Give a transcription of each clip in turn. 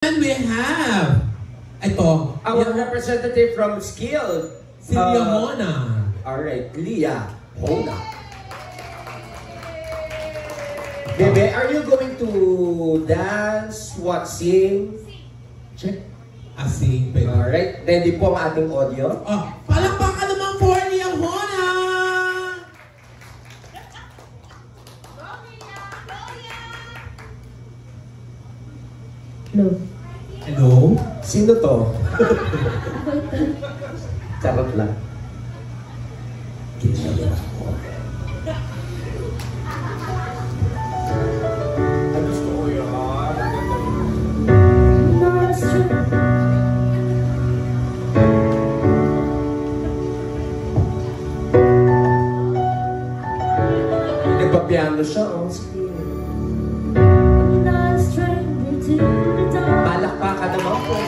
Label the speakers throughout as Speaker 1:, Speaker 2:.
Speaker 1: And we have ito,
Speaker 2: our representative from Skilled,
Speaker 1: si Leah Hona.
Speaker 2: Alright, Leah Hona. Bebe, are you going to dance, what, sing? Check.
Speaker 1: Sing, baby.
Speaker 2: Alright, ready po ang ating audio.
Speaker 1: Palakpakan naman for Leah Hona!
Speaker 3: Hello.
Speaker 1: Hello?
Speaker 2: Sino to? Charot lang. Gusto ko yun. Nagpa-piano siya, oh. Palakpakan naman po.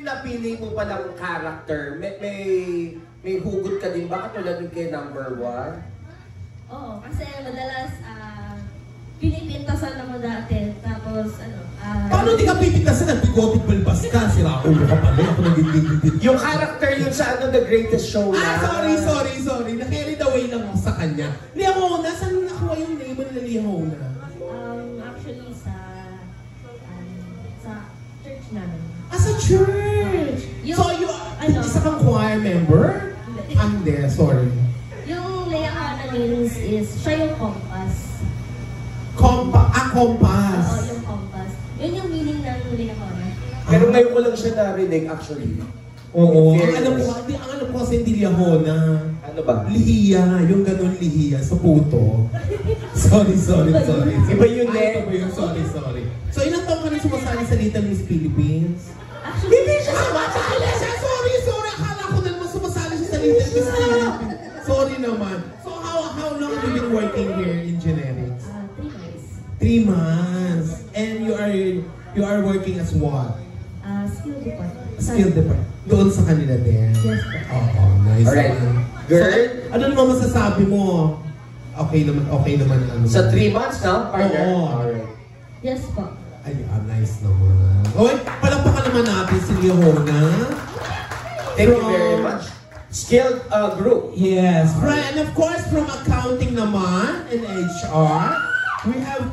Speaker 2: Napili mo palang character, may hugot ka din ba katulad ng kay number 1?
Speaker 3: Oo, kasi madalas pinipintasan ako dati, tapos
Speaker 1: Paano di ka pipintasan? Nagbigotit balbas ka, sira ulo ka pala, ako nagigigigit.
Speaker 2: Yung character yun sa The Greatest Show na.
Speaker 1: Sorry. Na-carried away lang ako sa kanya. Leah Hona, saan nakuha yung name mo nila Leah Hona?
Speaker 3: Actually sa church namin.
Speaker 1: Sa church! So, isa kang choir member? Hindi, sorry.
Speaker 3: Yung Leah Hona means is, siya yung compass.
Speaker 1: Compass.
Speaker 3: Oo, yung compass. Yun yung meaning ng Leah Hona.
Speaker 2: Pero ngayon ko lang siya narinig actually.
Speaker 1: Oo. Ang alam ko kasi hindi Leah Hona.
Speaker 2: Ano ba?
Speaker 1: Lihiya. Yung ganun lihiya sa puto. Sorry.
Speaker 2: Iba yun eh.
Speaker 1: Iba yun, sorry. So, ilang taong ka rin sumasali sa Little Miss Philippines?
Speaker 3: Actually,
Speaker 1: Hindi siya sumasali siya! Sorry! Akala ko na naman sumasali siya sa Little Miss Philippines. Sorry naman. So, how long have you been working here in generics?
Speaker 3: 3 months.
Speaker 1: 3 months. And you are working as what?
Speaker 3: Skill department.
Speaker 1: Skill department. Doon sa kanila din?
Speaker 3: Yes, po.
Speaker 1: Oo, nice.
Speaker 2: Alright.
Speaker 1: Girl? So, ano naman masasabi mo? Okay naman.
Speaker 2: Sa 3 months na, partner?
Speaker 1: Oo.
Speaker 2: Alright.
Speaker 3: Yes po.
Speaker 1: Ay, nice naman. Okay, palakpakan naman natin si Leah Hona.
Speaker 2: Thank you very much. Skilled group.
Speaker 1: Yes. And of course, from accounting naman and HR, we have